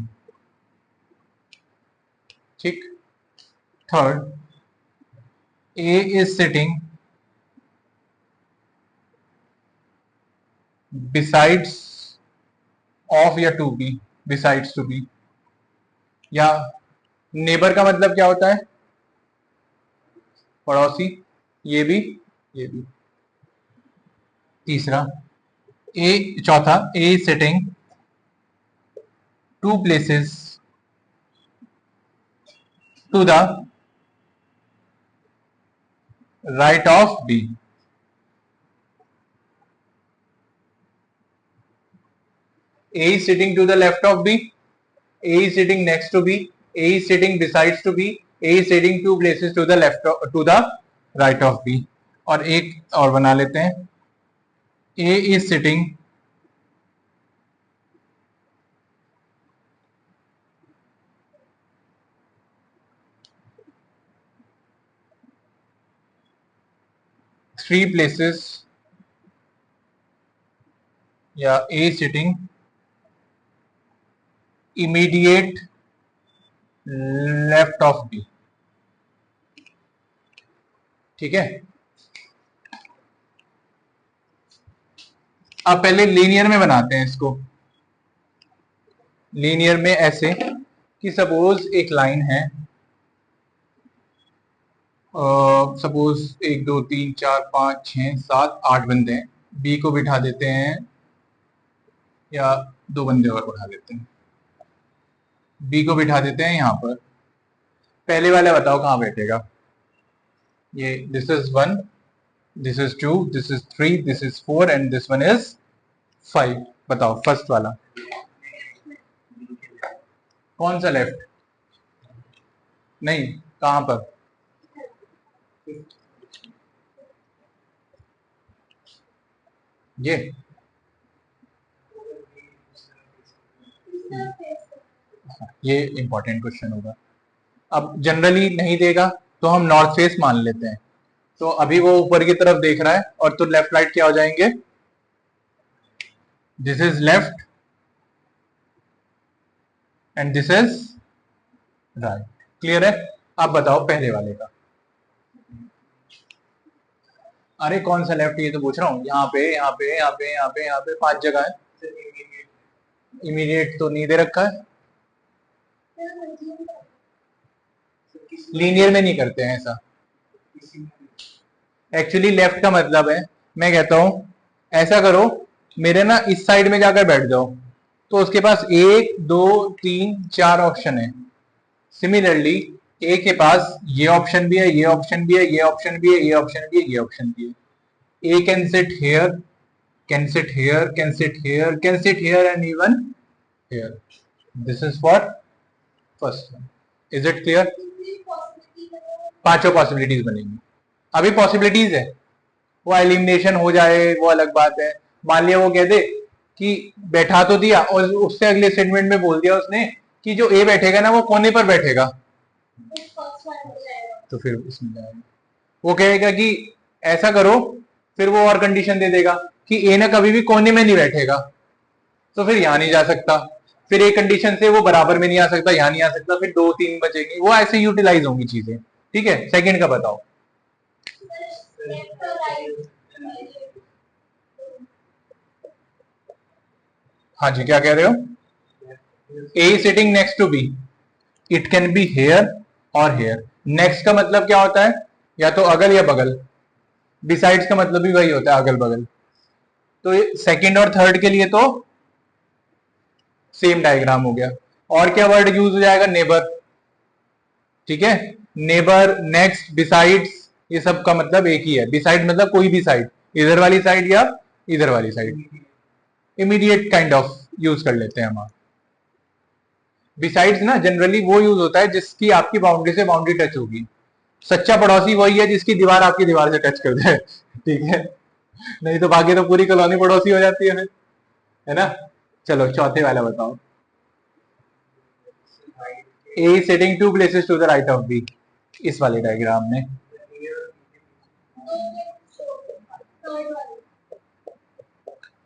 ठीक। Third, A is sitting besides of या to be, besides to be, या neighbour का मतलब क्या होता है, पड़ोसी, ये भी ये भी। तीसरा, चौथा, A is sitting two places to the right of B, A is sitting to the left of B, A is sitting next to B, A is sitting besides to B, A is sitting two places to the left to the right of B। और एक और बना लेते हैं, A is sitting three places, या A is sitting immediate left of B, ठीक है। अब पहले लीनियर में बनाते हैं इसको। लीनियर में ऐसे कि सपोज एक लाइन है, सपोज 1 2 3 4 5 6 7 8 बंदे हैं, बी को बिठा देते हैं, या 2 बंदे और बिठा देते हैं, बी को बिठा देते हैं यहां पर। पहले वाला बताओ कहां बैठेगा, ये this is 1, this is 2, this is 3, this is 4 and this one is 5। बताओ फर्स्ट वाला कौन सा लेफ्ट, नहीं कहां पर, ये इंपॉर्टेंट क्वेश्चन होगा। अब जनरली नहीं देगा तो हम नॉर्थ फेस मान लेते हैं, तो अभी वो ऊपर की तरफ देख रहा है, और तो लेफ्ट राइट क्या हो जाएंगे, this is left and this is right. Clear है। अब बताओ पहले वाले का, अरे कौन सा लेफ्ट, ये तो पूछ रहा हूँ, यहाँ पे यहाँ पे यहाँ पे यहाँ पे यहाँ पे 5 जगह है। इमीडिएट तो नहीं दे रखा है, लीनियर में नहीं करते हैं ऐसा। एक्चुअली लेफ्ट का मतलब है, मैं कहता हूं ऐसा करो, मेरे ना इस साइड में जाकर बैठ जाओ, तो उसके पास 1 2 3 4 ऑप्शन है। सिमिलरली ए के पास ये ऑप्शन भी है, ये ऑप्शन भी है, ये ऑप्शन भी है, ये ऑप्शन भी है, ये ऑप्शन भी है। A can sit here, can sit here, can sit here, can sit here and even here. This is for first one. Is it clear. पांचों पॉसिबिलिटीज बनेंगी। अभी पॉसिबिलिटीज है, वो एलिमिनेशन हो जाए वो अलग बात है। मान लिया वो कह दे कि बैठा तो दिया, और उससे अगले स्टेटमेंट में बोल दिया उसने कि जो ए बैठेगा ना वो कोने पर बैठेगा, तो फिर इसमें जाएगा। वो कहेगा कि ऐसा करो, फिर वो और कंडीशन दे देगा कि ए ना कभी भी कोने में नहीं बैठेगा, तो फिर यहां नहीं जा सकता। फिर एक कंडीशन से वो बराबर में नहीं आ सकता, यहां नहीं आ सकता, फिर 2 3 बचेगी। वो ऐसे यूटिलाइज होंगी चीजें। ठीक है। सेकंड का बताओ। हाँ जी, क्या कह रहे हो। A sitting next to B, it can be here और हेयर। नेक्स्ट का मतलब क्या होता है, या तो अगल या बगल। बिसाइड्स का मतलब भी वही होता है, अगल बगल। तो सेकंड और थर्ड के लिए तो सेम डायग्राम हो गया। और क्या वर्ड यूज हो जाएगा, नेबर। ठीक है, नेबर, नेक्स्ट, बिसाइड्स, ये सब का मतलब एक ही है। बिसाइड मतलब कोई भी साइड, इधर वाली साइड या इधर वाली side, immediate kind of use कर लेते हैं हम। बिसाइड्स ना जनरली वो यूज होता है जिसकी आपकी बाउंड्री से बाउंड्री टच होगी। सच्चा पड़ोसी वही है जिसकी दीवार आपकी दीवार से टच कर जाए, ठीक है, नहीं तो बाकी तो पूरी कॉलोनी पड़ोसी हो जाती है फिर, है ना। चलो चौथे वाला बताओ। A sitting two places to the right of B, इस वाले डायग्राम में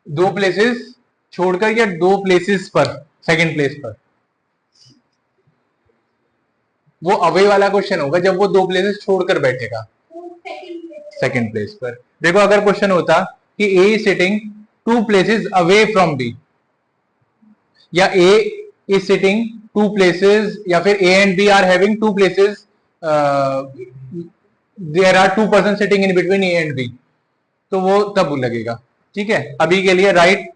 दो प्लेसेस छोड़कर या दो प्लेसेस पर, सेकंड प्लेस पर, वो अवे वाला क्वेश्चन होगा जब वो दो प्लेसेस छोड़कर बैठेगा सेकंड प्लेस पर। देखो अगर क्वेश्चन होता कि A is sitting two places away from B, या A is sitting two places, या फिर A and B are having two places, there are two person sitting in between A and B, तो वो तब लगेगा। ठीक है, अभी के लिए राइट,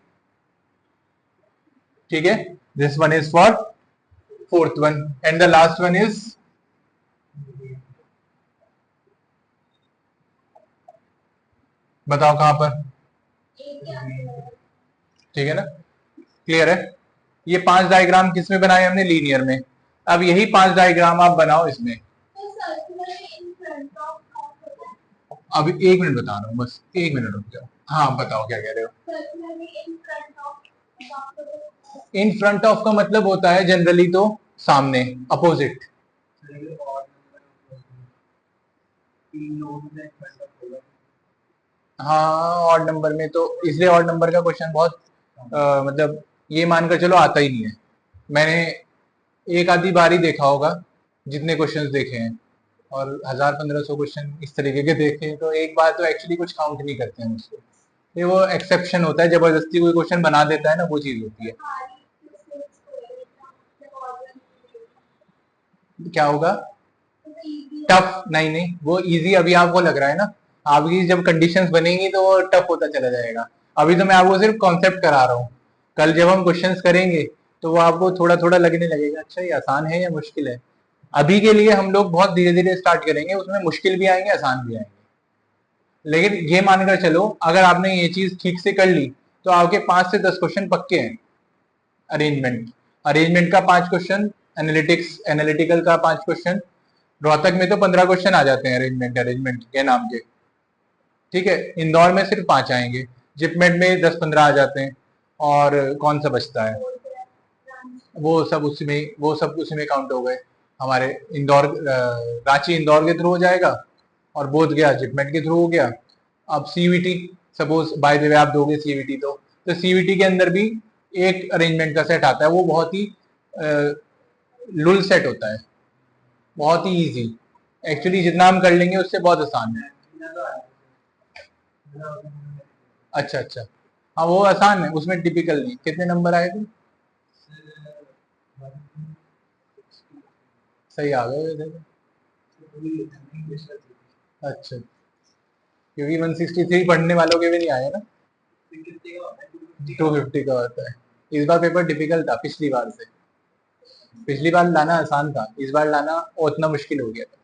ठीक है, this one is for fourth one and the last one is, बताओ कहां पर, ठीक है ना, क्लियर है। ये 5 डायग्राम किस में बनाए हमने, लीनियर में। अब यही 5 डायग्राम आप बनाओ इसमें। अभी 1 मिनट बता रहा हूँ, बस 1 मिनट रुक जाओ। हाँ बताओ क्या कह रहे हो। इन फ्रंट ऑफ का मतलब होता है जनरली तो सामने, अपोजिट। हाँ ऑड नंबर में तो इसलिए ऑड नंबर का क्वेश्चन बहुत मतलब ये मानकर चलो आता ही नहीं है। मैंने एक आधी बार ही देखा होगा जितने क्वेश्चंस देखे हैं, और 1000-1500 क्वेश्चन इस तरीके के देखे हैं, तो एक बार तो एक्चुअली कुछ काउंट नहीं करते हैं उसको। ये वो एक्सेप्शन होता है, जबरदस्ती कोई क्वेश्चन बना देता है ना, वो चीज होती है। क्या होगा, टफ, नहीं नहीं वो इजी अभी आपको लग रहा है ना, आपकी जब कंडीशंस बनेंगी तो वो टफ होता चला जाएगा। अभी तो मैं आपको सिर्फ कॉन्सेप्ट करा रहा हूँ, कल जब हम क्वेश्चंस करेंगे तो वो आपको थोड़ा थोड़ा लगने लगेगा, अच्छा ये आसान है या मुश्किल है। अभी के लिए हम लोग बहुत धीरे धीरे स्टार्ट करेंगे, उसमें मुश्किल भी आएंगे आसान भी आएंगे। लेकिन ये मानकर चलो अगर आपने ये चीज ठीक से कर ली तो आपके 5 से 10 क्वेश्चन पक्के हैं। अरेंजमेंट का 5 क्वेश्चन, एनालिटिकल का 5 क्वेश्चन, रोहतक में तो 15 क्वेश्चन आ जाते हैं अरेंजमेंट के नाम के, ठीक है। इंदौर में सिर्फ 5 आएंगे, जिपमेट में 10-15 आ जाते हैं, और कौन सा बचता है, वो सब उसी में काउंट हो गए हमारे। इंदौर रांची इंदौर के थ्रू हो जाएगा, और बोध गया जिपमेट के थ्रू हो गया। अब CVT, suppose by the way आप दोगे सीवीटी, तो सीवीटी के अंदर भी एक अरेंजमेंट का सेट आता है, वो बहुत ही लुल सेट होता है, बहुत ही इजी। एक्चुअली जितना हम कर लेंगे उससे बहुत आसान है। अच्छा अच्छा, हाँ वो आसान है, उसमें टिपिकल नहीं। कितने नंबर आए थे, सही आ गए वैसे तो। अच्छा, क्योंकि 163 पढ़ने वालों के भी नहीं आए ना, 250 का होता है। इस बार पेपर डिफिकल्ट था पिछली बार से, पिछली बार लाना आसान था, इस बार लाना उतना मुश्किल हो गया था।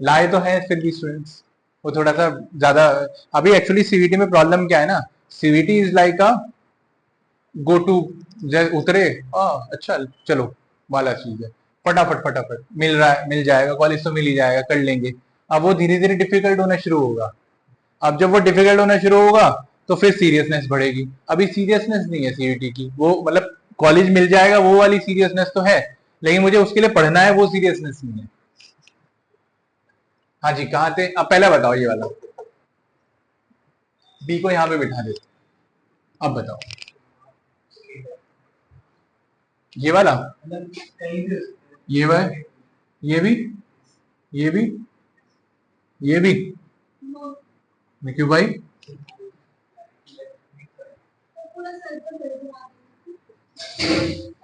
लाए तो हैं फिर भी स्टूडेंट्स, वो थोड़ा सा ज्यादा। अभी एक्चुअली सीवीटी में प्रॉब्लम क्या है ना, CVT is like a go to, उतरे अच्छा चलो वाला चीज है, फटाफट फटाफट मिल रहा है, मिल जाएगा कॉलेज तो मिल ही जाएगा, कर लेंगे। अब वो धीरे धीरे डिफिकल्ट होना शुरू होगा। अब जब वो डिफिकल्ट होना शुरू होगा तो फिर सीरियसनेस बढ़ेगी। अभी सीरियसनेस नहीं है सीवीटी की, वो मतलब कॉलेज मिल जाएगा वो वाली सीरियसनेस तो है, लेकिन मुझे उसके लिए पढ़ना है, वो सीरियसनेस नहीं है। हाँ जी, कहाँ थे अब, पहले बताओ ये वाला, बी को यहाँ पे बिठा देते, अब बताओ ये वाला, ये वाला, ये भी, ये भी, ये भी, क्यों भाई,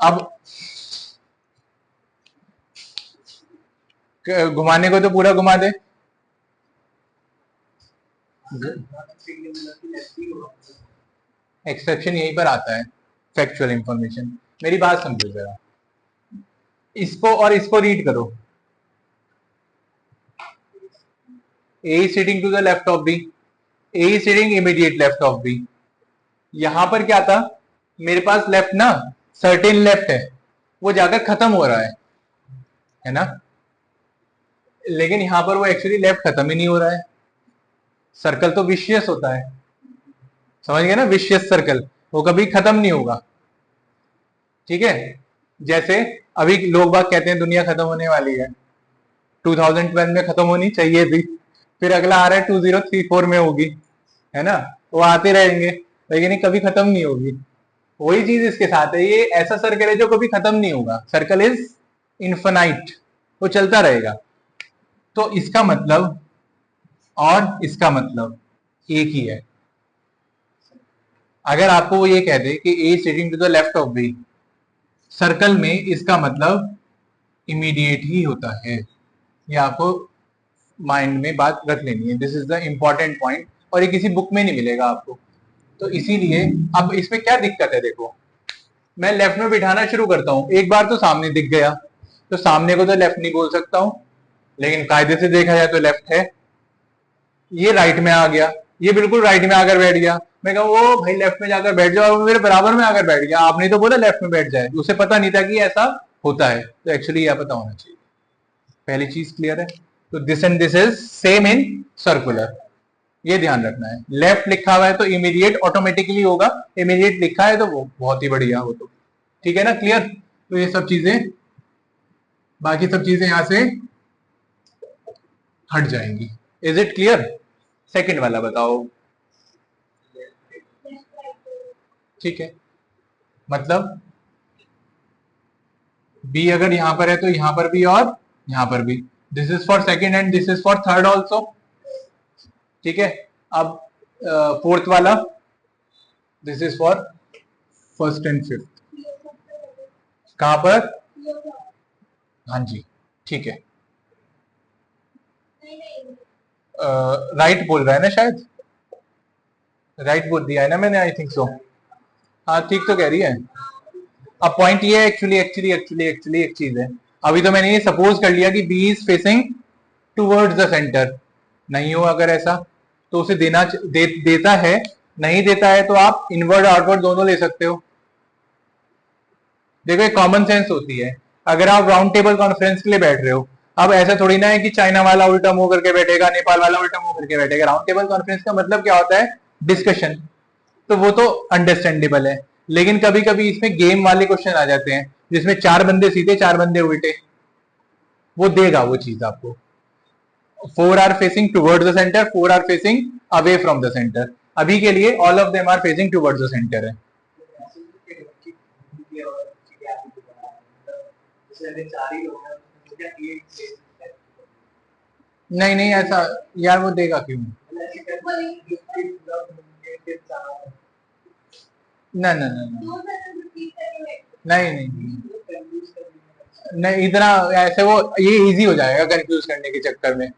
अब घुमाने को तो पूरा घुमा दे। एक्सेप्शन यहीं पर आता है, फैक्चुअल इंफॉर्मेशन। मेरी बात समझो जरा, इसको और इसको रीड करो। A is sitting to the left of B, A is sitting immediate left of B। यहां पर क्या था, मेरे पास लेफ्ट ना सर्टेन लेफ्ट है, वो जाकर खत्म हो रहा है ना, लेकिन यहां पर वो एक्चुअली लेफ्ट खत्म ही नहीं हो रहा है। सर्कल तो विशियस होता है, समझ गए ना, विशियस सर्कल, वो कभी खत्म नहीं होगा। ठीक है, जैसे अभी लोग बाग कहते हैं दुनिया खत्म होने वाली है, 2012 में खत्म होनी चाहिए थी, फिर अगला आ रहा है 2034 में होगी, है ना, वो आते रहेंगे, लेकिन ये कभी खत्म नहीं होगी। वही चीज इसके साथ है, ये ऐसा सर्कल है जो कभी खत्म नहीं होगा, सर्कल इज इन्फिनाइट, वो चलता रहेगा। तो इसका मतलब और इसका मतलब एक ही है। अगर आपको वो ये कह दे कि A sitting to the left of B, circle में इसका मतलब इमीडिएट ही होता है। ये आपको माइंड में बात रख लेनी है, this is the important point, और ये किसी बुक में नहीं मिलेगा आपको। तो इसीलिए अब इसमें क्या दिक्कत है, देखो मैं लेफ्ट में बिठाना शुरू करता हूं, एक बार तो सामने दिख गया, तो सामने को तो लेफ्ट नहीं बोल सकता हूं, लेकिन कायदे से देखा जाए तो लेफ्ट है। ये राइट में आ गया, ये बिल्कुल राइट में आकर बैठ गया, मैं कहूँ वो भाई लेफ्ट में जाकर बैठ जाओ, और वो मेरे बराबर में आकर बैठ गया, आपने तो बोला लेफ्ट में बैठ जाए, उसे पता नहीं था कि ऐसा होता है, तो एक्चुअली यह पता होना चाहिए। पहली चीज क्लियर है। तो this and this is same in circular, ये ध्यान रखना है। लेफ्ट लिखा हुआ है तो इमीडिएट ऑटोमेटिकली होगा, इमीडिएट लिखा है तो वो बहुत ही बढ़िया हो, तो ठीक है ना, क्लियर। तो ये सब चीजें, बाकी सब चीजें यहां से हट जाएंगी। Is it clear. सेकंड वाला बताओ। ठीक है, मतलब बी अगर यहां पर है तो यहां पर भी और यहां पर भी, this is for second and this is for third also. ठीक है, अब फोर्थ वाला, this is for first and fifth. कहां पर, हाँ जी, ठीक है, राइट बोल रहा है ना शायद, राइट बोल दिया है ना मैंने, आई थिंक सो, हाँ ठीक तो कह रही है। अब पॉइंट ये है, एक्चुअली एक्चुअली एक्चुअली एक्चुअली एक चीज है, अभी तो मैंने ये सपोज कर लिया कि B is facing towards the centre, नहीं हो अगर ऐसा तो उसे देता है, नहीं देता है तो आप इनवर्ड आउटवर्ड दोनों ले सकते हो। देखो एक कॉमन सेंस होती है, अगर आप राउंड टेबल कॉन्फ्रेंस के लिए बैठ रहे हो, अब ऐसा थोड़ी ना है कि चाइना वाला उल्टा मुंह करके बैठेगा, नेपाल वाला उल्टा मुंह करके बैठेगा। राउंड टेबल कॉन्फ्रेंस का मतलब क्या होता है, डिस्कशन, तो वो तो अंडरस्टैंडेबल है, लेकिन कभी कभी इसमें गेम वाले क्वेश्चन आ जाते हैं जिसमें 4 बंदे सीधे 4 बंदे उल्टे, वो देगा वो चीज आपको। 4 are facing towards the centre, 4 are facing away from the centre, अभी के लिए all of them are facing towards the centre है। नहीं नहीं ऐसा यार, वो देगा क्यों, ना ना ना नहीं नहीं नहीं, इतना ऐसे वो ये इजी हो जाएगा कंफ्यूज करने के चक्कर में,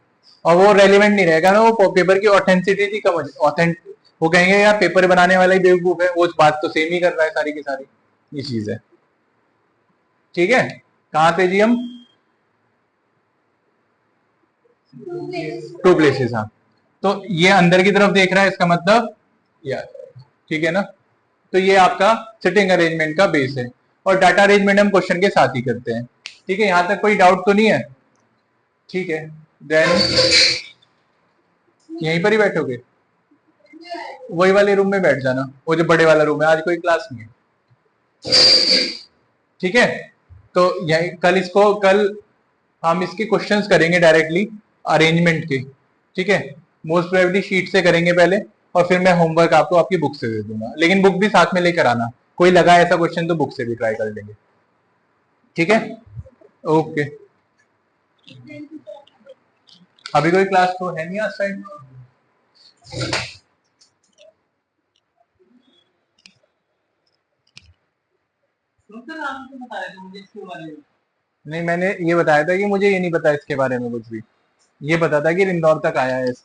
और वो रेलिवेंट नहीं रहेगा ना, वो पेपर की ऑथेंटिसिटी कम हो, ऑथेंट वो कहेंगे यार पेपर बनाने वाला ही बेवकूफ है, वो बात तो सेम ही कर रहा है सारी की सारी, ये चीज है। ठीक है, कहाँ थे जी हम, टू प्लेसेस, हाँ, तो ये अंदर की तरफ देख रहा है, इसका मतलब यार, ठीक है ना, तो ये आपका सिटिंग अरेंजमेंट का बेस है, और डाटा अरेंजमेंट हम क्वेश्चन के साथ ही करते हैं। ठीक है, यहां तक कोई डाउट तो नहीं है, ठीक है, देन यहीं पर ही बैठोगे, वही वाले रूम में बैठ जाना, वो जो बड़े वाला रूम है, आज कोई क्लास नहीं है। ठीक है, तो यही कल हम इसके क्वेश्चंस करेंगे डायरेक्टली अरेंजमेंट के। ठीक है, मोस्ट प्रोबेबली शीट से करेंगे पहले, और फिर मैं होमवर्क आपको आपकी बुक से दे दूंगा, लेकिन बुक भी साथ में लेकर आना, कोई लगा ऐसा क्वेश्चन तो बुक से भी ट्राई कर लेंगे। ठीक है, ओके, अभी कोई क्लास तो है नहीं आज साइड, नहीं मैंने ये बताया था कि मुझे ये नहीं पता इसके बारे में कुछ भी, ये पता था कि इंदौर तक आया है इसका।